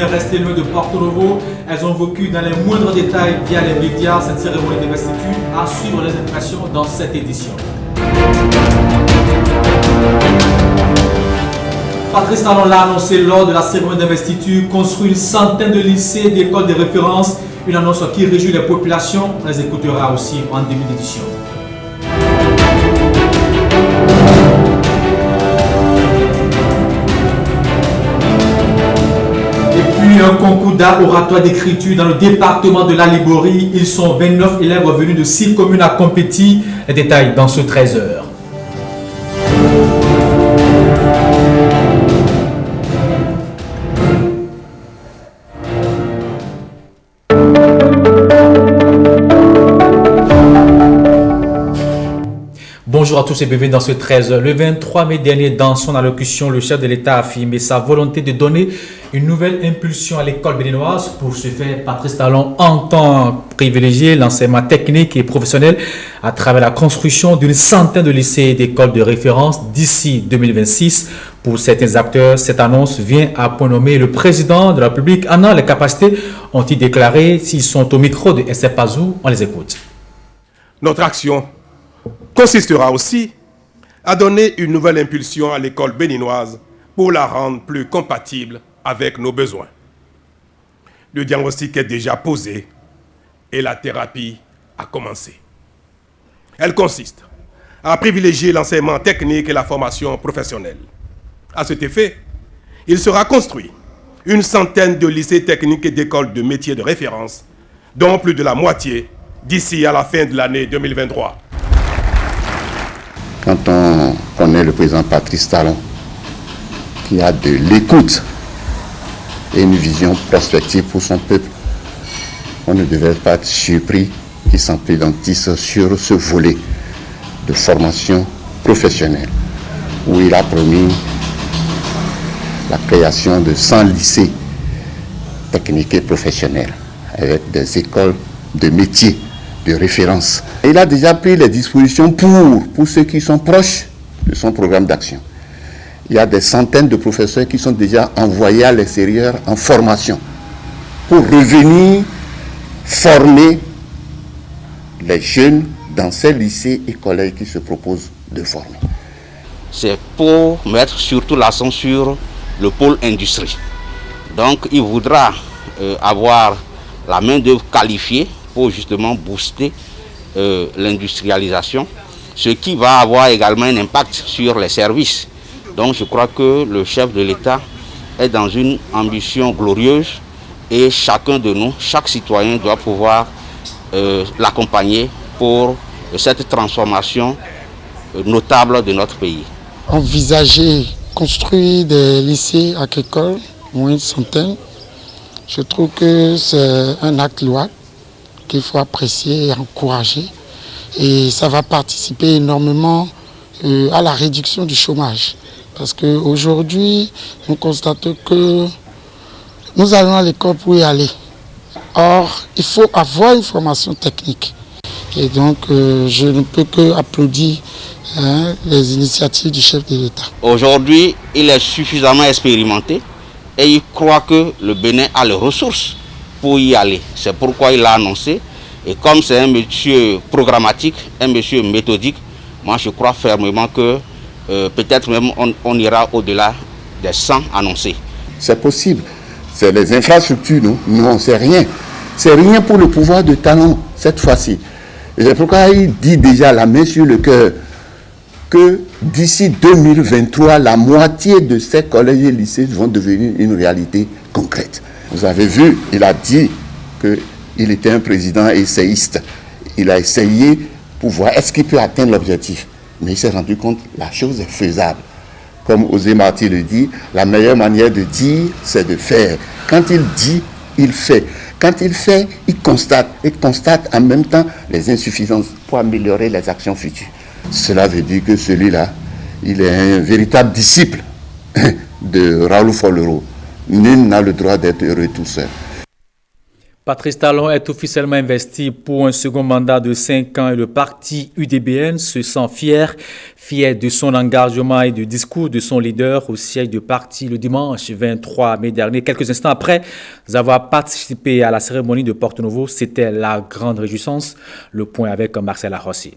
bien resté loin de Porto Novo. Elles ont vécu dans les moindres détails via les médias cette cérémonie d'investiture. À suivre les impressions dans cette édition. Patrice Talon l'a annoncé lors de la cérémonie d'investiture, construit une centaine de lycées et d'écoles de référence. Une annonce qui réjouit les populations. On les écoutera aussi en début d'édition. Et puis un concours d'art oratoire d'écriture dans le département de la Liborie. Ils sont 29 élèves venus de 6 communes à compétir. Les détails dans ce 13h. Bonjour à tous et bienvenue dans ce 13h. Le 23 mai dernier, dans son allocution, le chef de l'État a affirmé sa volonté de donner une nouvelle impulsion à l'école béninoise. Pour ce faire, Patrice Talon entend privilégier l'enseignement technique et professionnel à travers la construction d'une centaine de lycées et d'écoles de référence d'ici 2026. Pour certains acteurs, cette annonce vient à point nommé le président de la République en a les capacités, ont-ils déclaré. S'ils sont au micro de SF Pazou, on les écoute. Notre action consistera aussi à donner une nouvelle impulsion à l'école béninoise pour la rendre plus compatible avec nos besoins. Le diagnostic est déjà posé et la thérapie a commencé. Elle consiste à privilégier l'enseignement technique et la formation professionnelle. À cet effet, il sera construit une centaine de lycées techniques et d'écoles de métiers de référence, dont plus de la moitié d'ici à la fin de l'année 2023. Quand on connaît le président Patrice Talon, qui a de l'écoute et une vision prospective pour son peuple, on ne devait pas être surpris qu'il s'emplédantisse sur ce volet de formation professionnelle, où il a promis la création de 100 lycées techniques et professionnels, avec des écoles de métiers de référence. Il a déjà pris les dispositions pour ceux qui sont proches de son programme d'action. Il y a des centaines de professeurs qui sont déjà envoyés à l'extérieur en formation pour revenir former les jeunes dans ces lycées et collèges qui se proposent de former. C'est pour mettre surtout l'accent sur le pôle industrie. Donc il voudra avoir la main-d'œuvre qualifiée pour justement booster l'industrialisation, ce qui va avoir également un impact sur les services. Donc je crois que le chef de l'État est dans une ambition glorieuse et chacun de nous, chaque citoyen doit pouvoir l'accompagner pour cette transformation notable de notre pays. Envisager construire des lycées agricoles, moins une centaine, je trouve que c'est un acte louable qu'il faut apprécier et encourager. Et ça va participer énormément à la réduction du chômage. Parce qu'aujourd'hui, nous constatons que nous allons à l'école pour y aller. Or, il faut avoir une formation technique. Et donc, je ne peux que applaudir les initiatives du chef de l'État. Aujourd'hui, il est suffisamment expérimenté et il croit que le Bénin a les ressources pour y aller. C'est pourquoi il l'a annoncé. Et comme c'est un monsieur programmatique, un monsieur méthodique, moi je crois fermement que peut-être même on ira au-delà des 100 annoncés. C'est possible. C'est les infrastructures, nous on ne sait rien. C'est rien pour le pouvoir de Talon cette fois-ci. Et c'est pourquoi il dit déjà la main sur le cœur que d'ici 2023, la moitié de ces collèges et lycées vont devenir une réalité concrète. Vous avez vu, il a dit qu'il était un président essayiste. Il a essayé pour voir est-ce qu'il peut atteindre l'objectif. Mais il s'est rendu compte que la chose est faisable. Comme Osée Marty le dit, la meilleure manière de dire, c'est de faire. Quand il dit, il fait. Quand il fait, il constate. Et constate en même temps les insuffisances pour améliorer les actions futures. Cela veut dire que celui-là, il est un véritable disciple de Raoul Follereau. Nul n'a le droit d'être heureux tout seul. Patrice Talon est officiellement investi pour un second mandat de 5 ans et le parti UDBN se sent fier de son engagement et du discours de son leader au siège du parti le dimanche 23 mai dernier. Quelques instants après avoir participé à la cérémonie de Porto Novo, c'était la grande réjouissance. Le point avec Marcel Arrossi.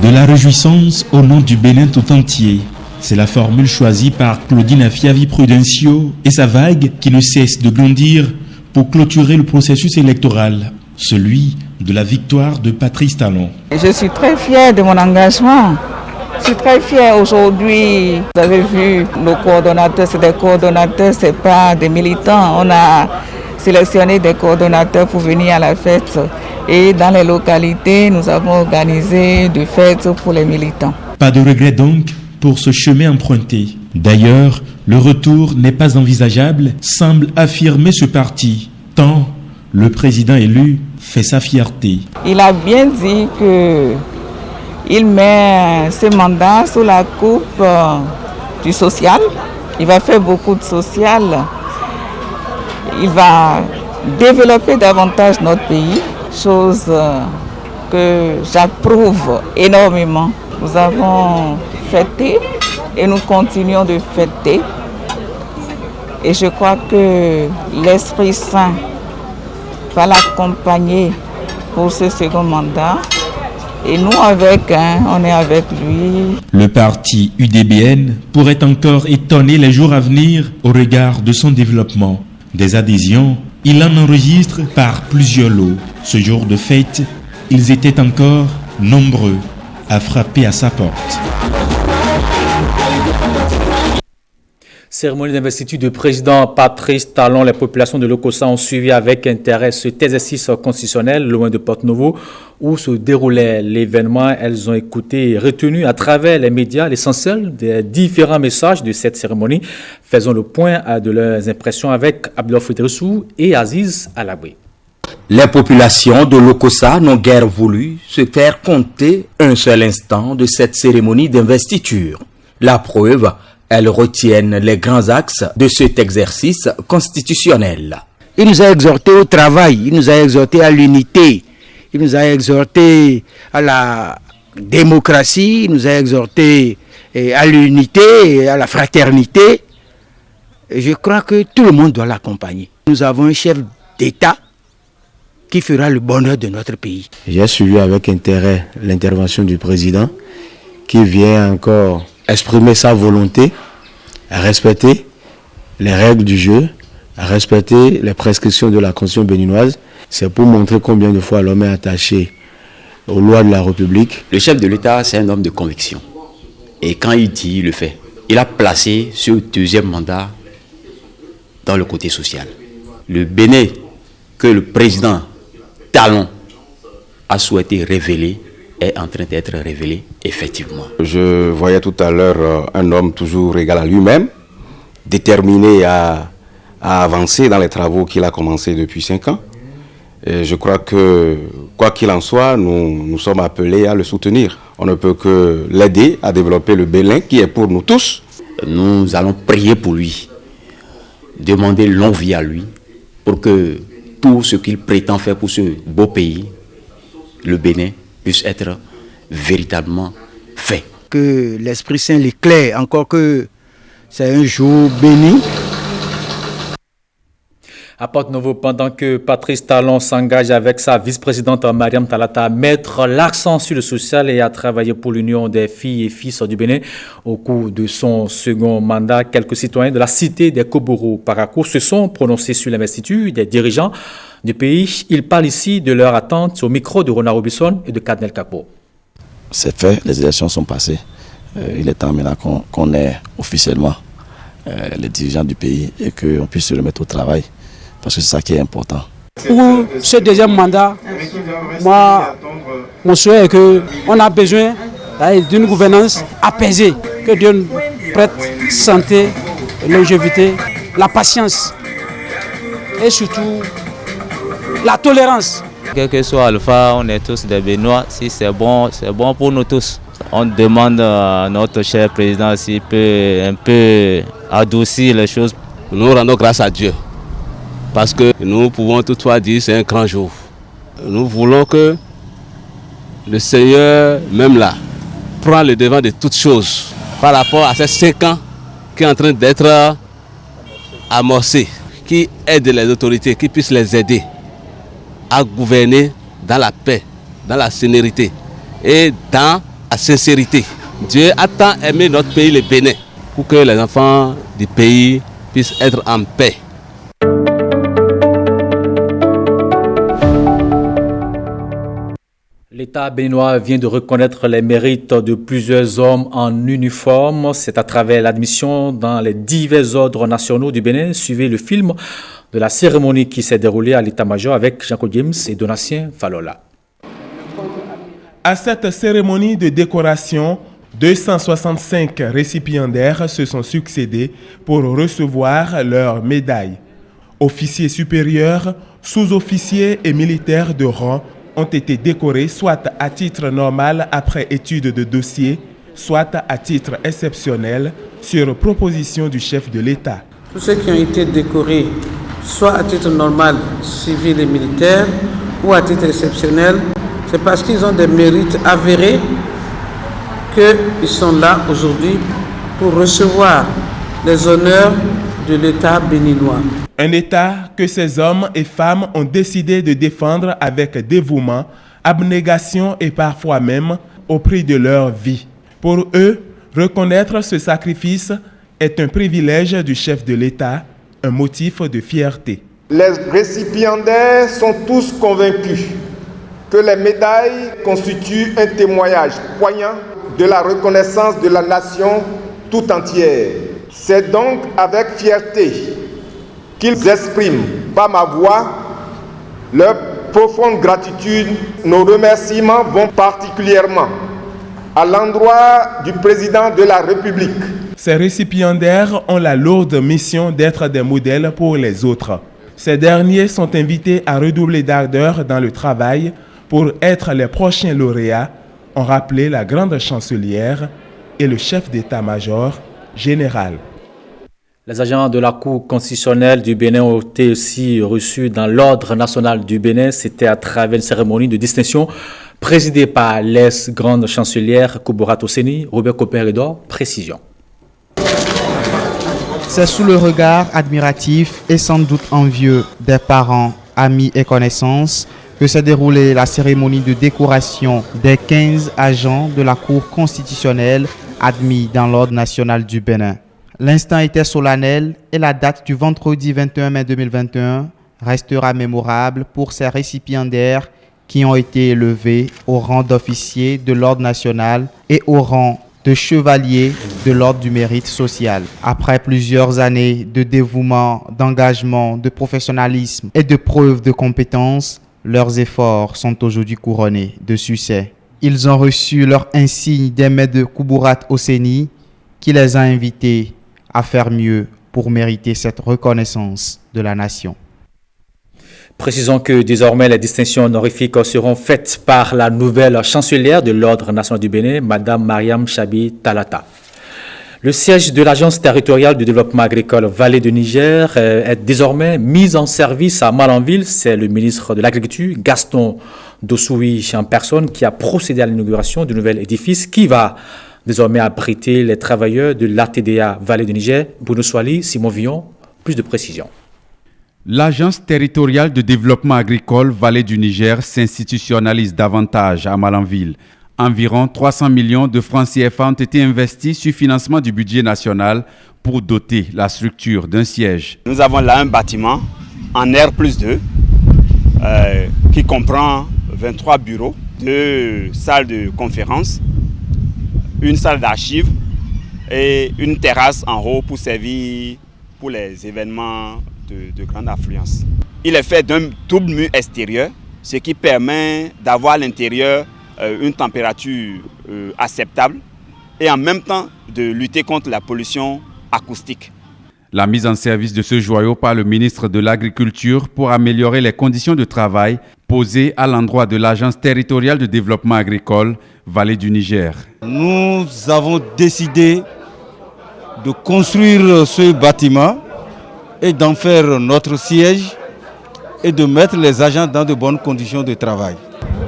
De la réjouissance au nom du Bénin tout entier. C'est la formule choisie par Claudine Afiavi Prudencio et sa vague qui ne cesse de grandir pour clôturer le processus électoral, celui de la victoire de Patrice Talon. Je suis très fière de mon engagement. Je suis très fière aujourd'hui. Vous avez vu, nos coordonnateurs, c'est des coordonnateurs, ce n'est pas des militants. On a sélectionné des coordonnateurs pour venir à la fête. Et dans les localités, nous avons organisé des fêtes pour les militants. Pas de regret donc pour ce chemin emprunté. D'ailleurs, le retour n'est pas envisageable, semble affirmer ce parti, tant le président élu fait sa fierté. Il a bien dit qu'il met ce mandat sous la coupe du social. Il va faire beaucoup de social. Il va développer davantage notre pays, chose que j'approuve énormément. Nous avons fêté et nous continuons de fêter. Et je crois que l'Esprit Saint va l'accompagner pour ce second mandat. Et nous, on est avec lui. Le parti UDBN pourrait encore étonner les jours à venir au regard de son développement. Des adhésions, il en enregistre par plusieurs lots. Ce jour de fête, ils étaient encore nombreux à frapper à sa porte. Cérémonie d'investiture du président Patrice Talon. Les populations de l'Okossa ont suivi avec intérêt cet exercice constitutionnel loin de Porto Novo où se déroulait l'événement. Elles ont écouté et retenu à travers les médias l'essentiel des différents messages de cette cérémonie. Faisons le point de leurs impressions avec Abdel Fridrissou et Aziz Alabé. Les populations de l'Okossa n'ont guère voulu se faire compter un seul instant de cette cérémonie d'investiture. La preuve, elles retiennent les grands axes de cet exercice constitutionnel. Il nous a exhortés au travail, il nous a exhortés à l'unité, il nous a exhortés à la démocratie, il nous a exhortés à l'unité et à la fraternité. Et je crois que tout le monde doit l'accompagner. Nous avons un chef d'État qui fera le bonheur de notre pays. J'ai suivi avec intérêt l'intervention du président qui vient encore exprimer sa volonté à respecter les règles du jeu, à respecter les prescriptions de la Constitution béninoise. C'est pour montrer combien de fois l'homme est attaché aux lois de la République. Le chef de l'État, c'est un homme de conviction. Et quand il dit, il le fait. Il a placé ce deuxième mandat dans le côté social. Le Bénin que le président Talon a souhaité révéler est en train d'être révélé, effectivement. Je voyais tout à l'heure un homme toujours égal à lui-même, déterminé à avancer dans les travaux qu'il a commencés depuis 5 ans. Et je crois que, quoi qu'il en soit, nous sommes appelés à le soutenir. On ne peut que l'aider à développer le Bénin qui est pour nous tous. Nous allons prier pour lui, demander longue vie à lui, pour que tout ce qu'il prétend faire pour ce beau pays, le Bénin, puisse être véritablement fait. Que l'Esprit Saint l'éclaire, encore que c'est un jour béni. À Porto Novo, pendant que Patrice Talon s'engage avec sa vice-présidente Mariam Talata à mettre l'accent sur le social et à travailler pour l'union des filles et fils du Bénin au cours de son second mandat, quelques citoyens de la cité des Koboro Parakou se sont prononcés sur l'investiture des dirigeants du pays. Ils parlent ici de leur attente au micro de Ronald Robinson et de Kadnel Kakpo. C'est fait, les élections sont passées. Il est temps maintenant qu'on ait officiellement les dirigeants du pays et qu'on puisse se remettre au travail. Parce que c'est ça qui est important. Pour ce deuxième mandat, moi, mon souhait est qu'on a besoin d'une gouvernance apaisée, que Dieu nous prête santé, longévité, la patience et surtout la tolérance. Quel que soit Alpha, on est tous des Béninois. Si c'est bon pour nous tous. On demande à notre cher président s'il peut un peu adoucir les choses nous rendons grâce à Dieu. Parce que nous pouvons toutefois dire que c'est un grand jour. Nous voulons que le Seigneur, même là, prend le devant de toutes choses par rapport à ces 5 ans qui est en train d'être amorcé, qui aide les autorités, qui puissent les aider à gouverner dans la paix, dans la sérénité et dans la sincérité. Dieu a tant aimé notre pays, le Bénin, pour que les enfants du pays puissent être en paix. L'État béninois vient de reconnaître les mérites de plusieurs hommes en uniforme. C'est à travers l'admission dans les divers ordres nationaux du Bénin. Suivez le film de la cérémonie qui s'est déroulée à l'état-major avec Jean-Claude James et Donatien Falola. À cette cérémonie de décoration, 265 récipiendaires se sont succédés pour recevoir leurs médailles. Officiers supérieurs, sous-officiers et militaires de rang ont été décorés soit à titre normal après étude de dossier, soit à titre exceptionnel sur proposition du chef de l'État. Tous ceux qui ont été décorés, soit à titre normal, civil et militaire, ou à titre exceptionnel, c'est parce qu'ils ont des mérites avérés qu'ils sont là aujourd'hui pour recevoir les honneurs de l'État béninois. Un État que ces hommes et femmes ont décidé de défendre avec dévouement, abnégation et parfois même au prix de leur vie. Pour eux, reconnaître ce sacrifice est un privilège du chef de l'État, un motif de fierté. Les récipiendaires sont tous convaincus que les médailles constituent un témoignage poignant de la reconnaissance de la nation tout entière. C'est donc avec fierté qu'ils expriment par ma voix leur profonde gratitude. Nos remerciements vont particulièrement à l'endroit du président de la République. Ces récipiendaires ont la lourde mission d'être des modèles pour les autres. Ces derniers sont invités à redoubler d'ardeur dans le travail pour être les prochains lauréats, ont rappelé la grande chancelière et le chef d'état-major général. Les agents de la Cour constitutionnelle du Bénin ont été aussi reçus dans l'Ordre national du Bénin. C'était à travers une cérémonie de distinction présidée par l'ex-grande chancelière Koubourato Seni. Robert Copperidor, précision. C'est sous le regard admiratif et sans doute envieux des parents, amis et connaissances que s'est déroulée la cérémonie de décoration des 15 agents de la Cour constitutionnelle admis dans l'Ordre national du Bénin. L'instant était solennel et la date du vendredi 21 mai 2021 restera mémorable pour ces récipiendaires qui ont été élevés au rang d'officier de l'Ordre national et au rang de chevalier de l'Ordre du mérite social. Après plusieurs années de dévouement, d'engagement, de professionnalisme et de preuve de compétence, leurs efforts sont aujourd'hui couronnés de succès. Ils ont reçu leur insigne des mains de Koubourato Seni qui les a invités à faire mieux pour mériter cette reconnaissance de la nation. Précisons que désormais les distinctions honorifiques seront faites par la nouvelle chancelière de l'Ordre national du Bénin, Madame Mariam Chabi Talata. Le siège de l'Agence territoriale du développement agricole Vallée du Niger est désormais mis en service à Malanville. C'est le ministre de l'Agriculture, Gaston Dossoui en personne, qui a procédé à l'inauguration du nouvel édifice qui va désormais abriter les travailleurs de l'ATDA Vallée du Niger. Bruno Soali, Simon Villon, plus de précisions. L'Agence territoriale de développement agricole Vallée du Niger s'institutionnalise davantage à Malanville. Environ 300 millions de francs CFA ont été investis sur financement du budget national pour doter la structure d'un siège. Nous avons là un bâtiment en R+2 qui comprend 23 bureaux, 2 salles de conférence, une salle d'archives et une terrasse en haut pour servir pour les événements de grande affluence. Il est fait d'un double mur extérieur, ce qui permet d'avoir à l'intérieur une température acceptable et en même temps de lutter contre la pollution acoustique. La mise en service de ce joyau par le ministre de l'Agriculture pour améliorer les conditions de travail posées à l'endroit de l'Agence territoriale de développement agricole Vallée du Niger. Nous avons décidé de construire ce bâtiment et d'en faire notre siège et de mettre les agents dans de bonnes conditions de travail.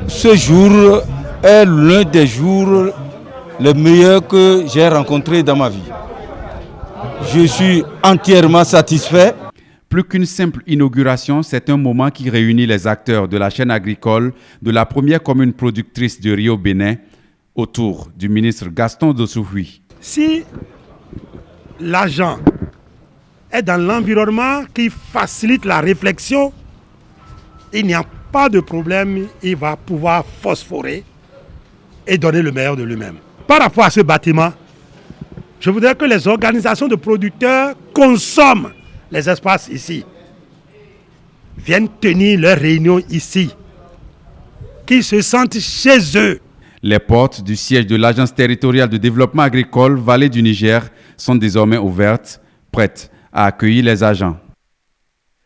Ce jour est l'un des jours les meilleurs que j'ai rencontrés dans ma vie. Je suis entièrement satisfait. Plus qu'une simple inauguration, c'est un moment qui réunit les acteurs de la chaîne agricole de la première commune productrice de riz au Bénin autour du ministre Gaston Dossoui. Si l'agent est dans l'environnement qui facilite la réflexion, il n'y a pas de problème, il va pouvoir phosphorer et donner le meilleur de lui-même. Par rapport à ce bâtiment, je voudrais que les organisations de producteurs consomment les espaces ici, viennent tenir leurs réunions ici, qu'ils se sentent chez eux. Les portes du siège de l'Agence territoriale de développement agricole Vallée du Niger sont désormais ouvertes, prêtes à accueillir les agents.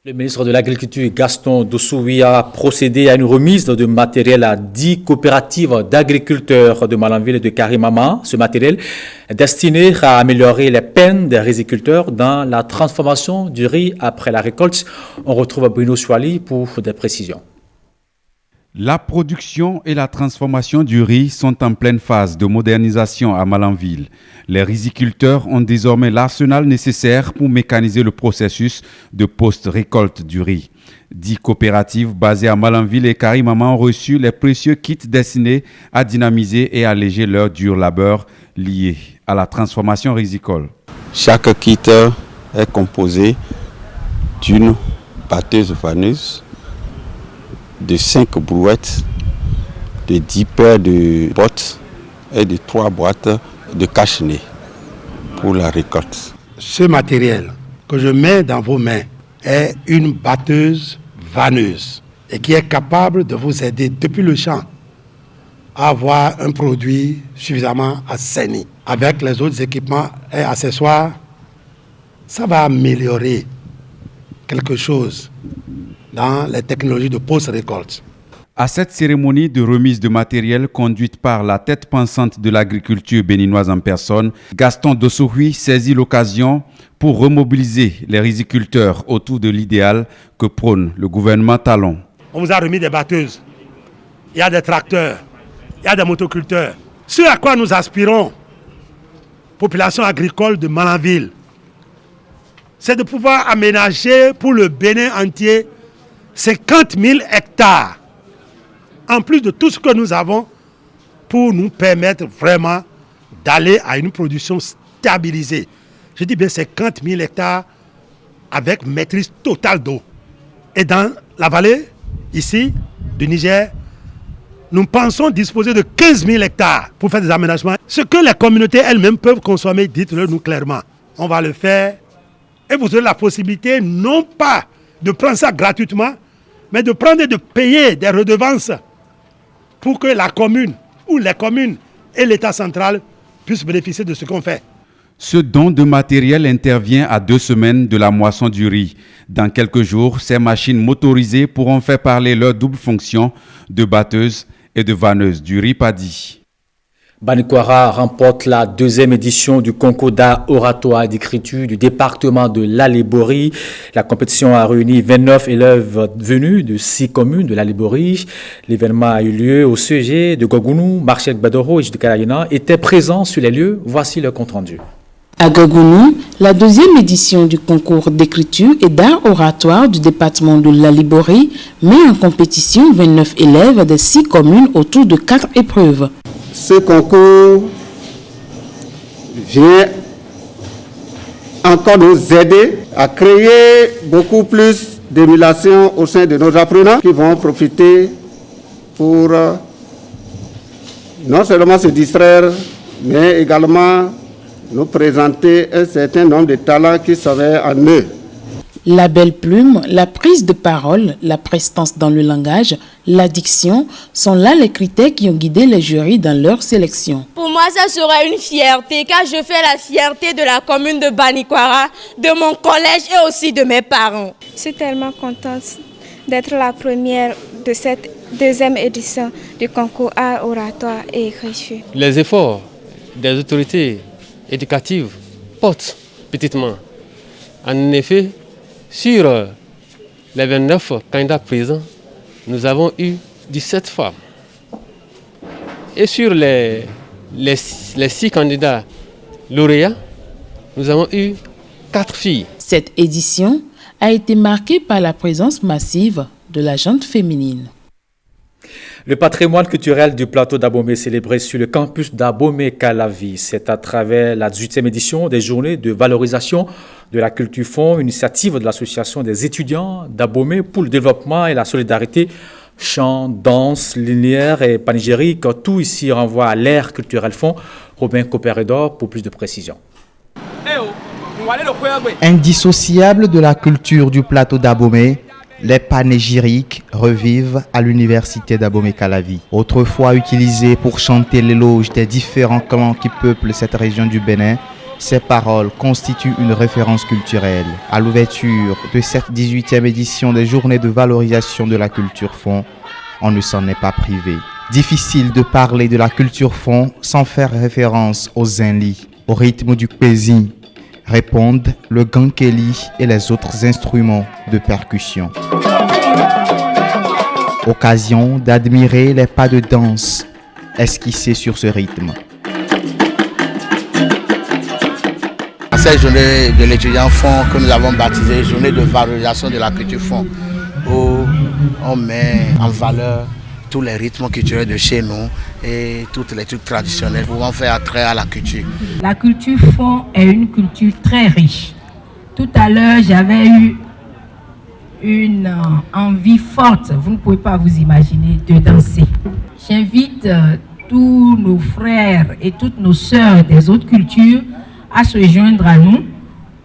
Le ministre de l'Agriculture, Gaston Dossoui, a procédé à une remise de matériel à 10 coopératives d'agriculteurs de Malanville et de Karimama. Ce matériel est destiné à améliorer les peines des riziculteurs dans la transformation du riz après la récolte. On retrouve Bruno Chouali pour des précisions. La production et la transformation du riz sont en pleine phase de modernisation à Malanville. Les riziculteurs ont désormais l'arsenal nécessaire pour mécaniser le processus de post-récolte du riz. 10 coopératives basées à Malanville et Karimama ont reçu les précieux kits destinés à dynamiser et alléger leur dur labeur lié à la transformation rizicole. Chaque kit est composé d'une batteuse faneuse, de 5 brouettes, de 10 paires de bottes et de 3 boîtes de cache-nez pour la récolte. Ce matériel que je mets dans vos mains est une batteuse vanneuse et qui est capable de vous aider depuis le champ à avoir un produit suffisamment assaini. Avec les autres équipements et accessoires, ça va améliorer quelque chose dans les technologies de post-récolte. À cette cérémonie de remise de matériel conduite par la tête pensante de l'agriculture béninoise en personne, Gaston Dossoui saisit l'occasion pour remobiliser les riziculteurs autour de l'idéal que prône le gouvernement Talon. On vous a remis des batteuses, il y a des tracteurs, il y a des motoculteurs. Ce à quoi nous aspirons, population agricole de Malanville, c'est de pouvoir aménager pour le Bénin entier 50 000 hectares, en plus de tout ce que nous avons, pour nous permettre vraiment d'aller à une production stabilisée. Je dis bien 50 000 hectares avec maîtrise totale d'eau. Et dans la vallée, ici, du Niger, nous pensons disposer de 15 000 hectares pour faire des aménagements. Ce que les communautés elles-mêmes peuvent consommer, dites-le nous clairement. On va le faire et vous aurez la possibilité non pas de prendre ça gratuitement, mais de prendre et de payer des redevances pour que la commune ou les communes et l'État central puissent bénéficier de ce qu'on fait. Ce don de matériel intervient à 2 semaines de la moisson du riz. Dans quelques jours, ces machines motorisées pourront faire parler leur double fonction de batteuse et de vanneuse du riz paddy. Banikwara remporte la 2e édition du concours d'art oratoire et d'écriture du département de l'Aléborie. La compétition a réuni 29 élèves venus de 6 communes de l'Aléborie. L'événement a eu lieu au CG de Gogounou. Marchek Badoro et Jidkarayana étaient présents sur les lieux. Voici le compte-rendu. À Gogounou, la 2e édition du concours d'écriture et d'art oratoire du département de l'Aléborie met en compétition 29 élèves de 6 communes autour de 4 épreuves. Ce concours vient encore nous aider à créer beaucoup plus d'émulation au sein de nos apprenants qui vont profiter pour non seulement se distraire, mais également nous présenter un certain nombre de talents qui seraient en eux. La belle plume, la prise de parole, la prestance dans le langage, l'addiction sont là les critères qui ont guidé les jurys dans leur sélection. Pour moi, ça sera une fierté car je fais la fierté de la commune de Banikwara, de mon collège et aussi de mes parents. Je suis tellement contente d'être la première de cette 2e édition du concours art oratoire et écriture. Les efforts des autorités éducatives portent petitement. En effet, Sur les 29 candidats présents, nous avons eu 17 femmes. Et sur les 6 candidats lauréats, nous avons eu 4 filles. Cette édition a été marquée par la présence massive de la gente féminine. Le patrimoine culturel du plateau d'Abomey célébré sur le campus d'Abomey-Calavi. C'est à travers la 18e édition des journées de valorisation de la culture fonds, initiative de l'association des étudiants d'Abomey pour le développement et la solidarité. Chant, danse, linéaire et panégyrique, tout ici renvoie à l'ère culturelle fonds. Robin Copéredor pour plus de précisions. Indissociable de la culture du plateau d'Abomey, les panégyriques revivent à l'université d'Abomey-Calavi. Autrefois utilisés pour chanter l'éloge des différents clans qui peuplent cette région du Bénin, ces paroles constituent une référence culturelle. À l'ouverture de cette 18e édition des journées de valorisation de la culture fonds, on ne s'en est pas privé. Difficile de parler de la culture fonds sans faire référence aux zinli, au rythme du pézi, répondent le gankeli et les autres instruments de percussion. Occasion d'admirer les pas de danse esquissés sur ce rythme. Cette journée de l'étudiant fonds que nous avons baptisée journée de valorisation de la culture fonds, où on met en valeur tous les rythmes culturels de chez nous et tous les trucs traditionnels pouvant faire attrait à la culture. La culture fonds est une culture très riche. Tout à l'heure, j'avais eu une envie forte, vous ne pouvez pas vous imaginer, de danser. J'invite tous nos frères et toutes nos sœurs des autres cultures à se joindre à nous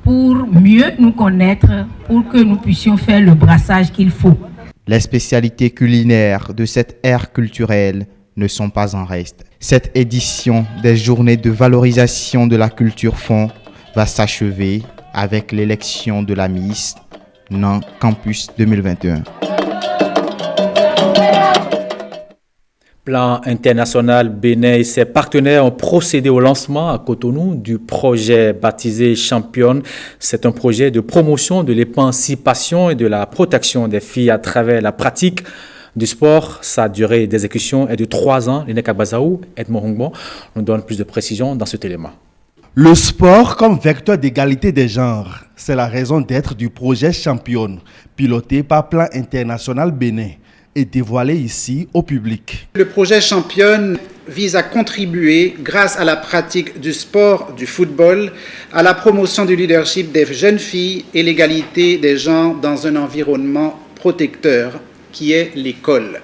pour mieux nous connaître, pour que nous puissions faire le brassage qu'il faut. Les spécialités culinaires de cette ère culturelle ne sont pas en reste. Cette édition des journées de valorisation de la culture fonds va s'achever avec l'élection de la Miss NAN Campus 2021. Plan international, Bénin et ses partenaires ont procédé au lancement à Cotonou du projet baptisé Championne. C'est un projet de promotion de l'émancipation et de la protection des filles à travers la pratique du sport. Sa durée d'exécution est de 3 ans. Lineka Bazaou, Edmond Hongbo nous donne plus de précisions dans cet élément. Le sport comme vecteur d'égalité des genres, c'est la raison d'être du projet Championne, piloté par Plan International Bénin et dévoilé ici au public. Le projet Championne vise à contribuer, grâce à la pratique du sport, du football, à la promotion du leadership des jeunes filles et l'égalité des genres dans un environnement protecteur qui est l'école.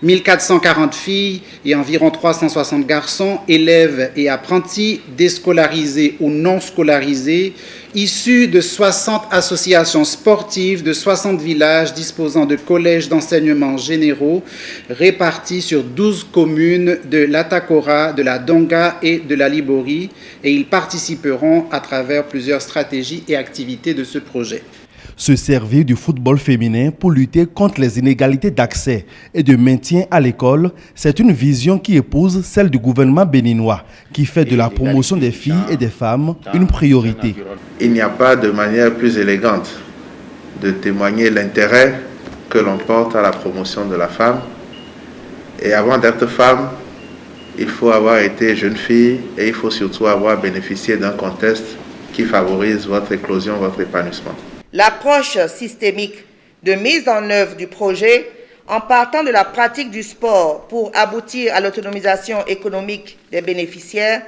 1440 filles et environ 360 garçons, élèves et apprentis, déscolarisés ou non scolarisés, issus de 60 associations sportives de 60 villages disposant de collèges d'enseignement généraux répartis sur 12 communes de l'Atakora, de la Donga et de la Libori, et ils participeront à travers plusieurs stratégies et activités de ce projet. Se servir du football féminin pour lutter contre les inégalités d'accès et de maintien à l'école, c'est une vision qui épouse celle du gouvernement béninois, qui fait de la promotion des filles et des femmes une priorité. Il n'y a pas de manière plus élégante de témoigner l'intérêt que l'on porte à la promotion de la femme. Et avant d'être femme, il faut avoir été jeune fille et il faut surtout avoir bénéficié d'un contexte qui favorise votre éclosion, votre épanouissement. L'approche systémique de mise en œuvre du projet en partant de la pratique du sport pour aboutir à l'autonomisation économique des bénéficiaires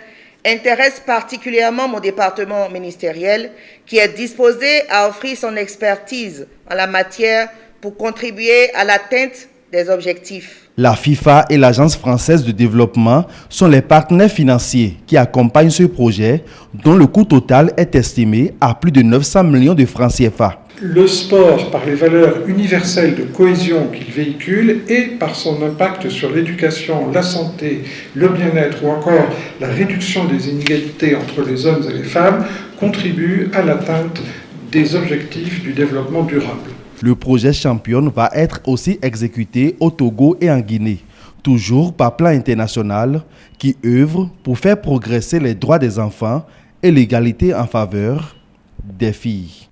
intéresse particulièrement mon département ministériel qui est disposé à offrir son expertise en la matière pour contribuer à l'atteinte des objectifs. La FIFA et l'Agence française de développement sont les partenaires financiers qui accompagnent ce projet dont le coût total est estimé à plus de 900 millions de francs CFA. Le sport, par les valeurs universelles de cohésion qu'il véhicule et par son impact sur l'éducation, la santé, le bien-être ou encore la réduction des inégalités entre les hommes et les femmes, contribue à l'atteinte des objectifs du développement durable. Le projet Championne va être aussi exécuté au Togo et en Guinée, toujours par Plan International qui œuvre pour faire progresser les droits des enfants et l'égalité en faveur des filles.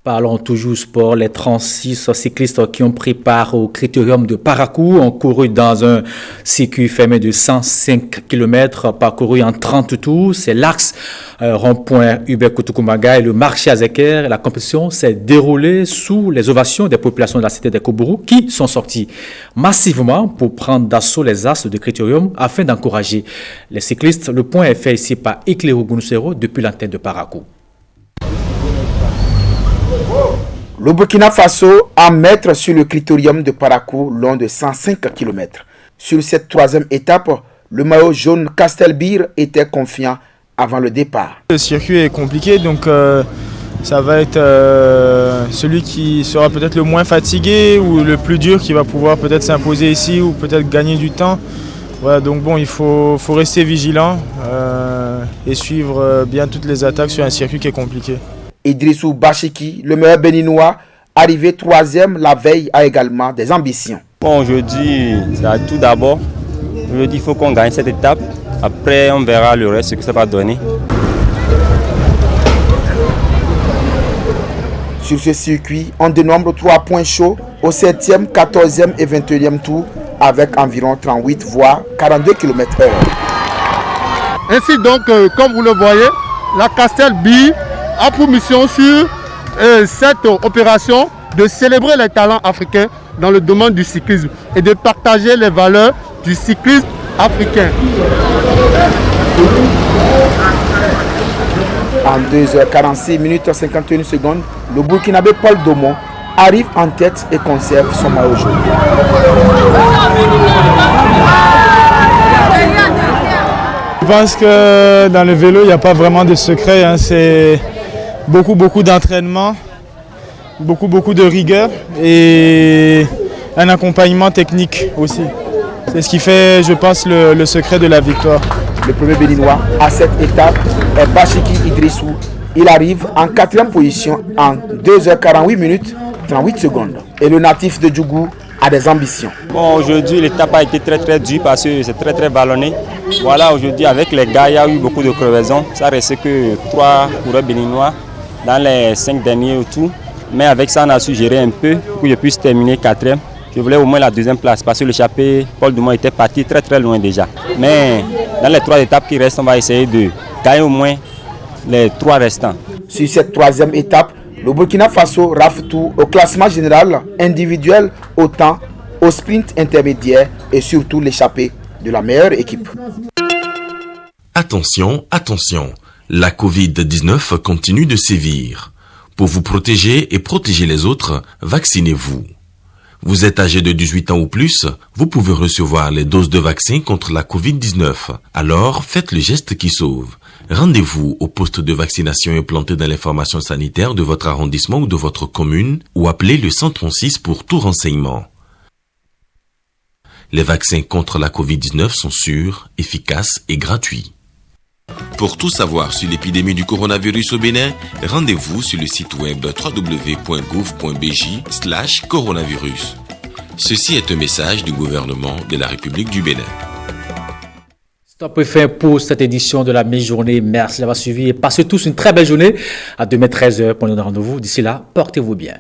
Parlons toujours sport. Les 36 cyclistes qui ont pris part au critérium de Parakou ont couru dans un circuit fermé de 105 km parcouru en 30 tours. C'est l'axe rond-point Hubert Koutoukoumaga et le marché Azeker. La compétition s'est déroulée sous les ovations des populations de la cité des Koubourou qui sont sortis massivement pour prendre d'assaut les astres de critérium afin d'encourager les cyclistes. Le point est fait ici par Iklerou Gounoussero depuis l'antenne de Parakou. Le Burkina Faso en maître sur le critérium de Parakou long de 105 km. Sur cette troisième étape, le maillot jaune Castelbir était confiant avant le départ. Le circuit est compliqué, donc ça va être celui qui sera peut-être le moins fatigué ou le plus dur qui va pouvoir peut-être s'imposer ici ou peut-être gagner du temps. Voilà, donc bon, il faut rester vigilant et suivre bien toutes les attaques sur un circuit qui est compliqué. Idrissou Bachiki, le meilleur béninois, arrivé troisième la veille, a également des ambitions. Bon, aujourd'hui, tout d'abord, il faut qu'on gagne cette étape. Après, on verra le reste, ce que ça va donner. Sur ce circuit, on dénombre 3 points chauds au 7e, 14e et 21e tour avec environ 38 voire 42 km/h. Ainsi donc, comme vous le voyez, la Castelbir a pour mission sur cette opération de célébrer les talents africains dans le domaine du cyclisme et de partager les valeurs du cyclisme africain. En 2h46 minutes 51 secondes, le Burkinabé Paul Domon arrive en tête et conserve son maillot jaune. Je pense que dans le vélo, il n'y a pas vraiment de secret, hein. C'est beaucoup d'entraînement, beaucoup de rigueur et un accompagnement technique aussi. C'est ce qui fait, je pense, le secret de la victoire. Le premier béninois à cette étape est Bachiki Idrissou. Il arrive en 4e position en 2h48 minutes 38 secondes. Et le natif de Djougou a des ambitions. Bon, aujourd'hui, l'étape a été très dure parce que c'est très vallonné. Voilà, aujourd'hui, avec les gars, il y a eu beaucoup de crevaisons. Ça reste que 3 coureurs béninois dans les 5 derniers tours. Mais avec ça, on a su gérer un peu pour que je puisse terminer 4e. Je voulais au moins la 2e place parce que l'échappée, Paul Dumont était parti très loin déjà. Mais dans les 3 étapes qui restent, on va essayer de gagner au moins les 3 restants. Sur cette 3e étape, le Burkina Faso rafle tout au classement général individuel, au temps, au sprint intermédiaire et surtout l'échappée de la meilleure équipe. Attention, la Covid-19 continue de sévir. Pour vous protéger et protéger les autres, vaccinez-vous. Vous êtes âgé de 18 ans ou plus, vous pouvez recevoir les doses de vaccin contre la Covid-19. Alors, faites le geste qui sauve. Rendez-vous au poste de vaccination implanté dans l'information sanitaire de votre arrondissement ou de votre commune ou appelez le 136 pour tout renseignement. Les vaccins contre la Covid-19 sont sûrs, efficaces et gratuits. Pour tout savoir sur l'épidémie du coronavirus au Bénin, rendez-vous sur le site web www.gouv.bj/coronavirus. Ceci est un message du gouvernement de la République du Bénin. Stop et fin pour cette édition de la mi-journée. Merci d'avoir suivi et passez tous une très belle journée. À demain 13h pour notre rendez-vous. D'ici là, portez-vous bien.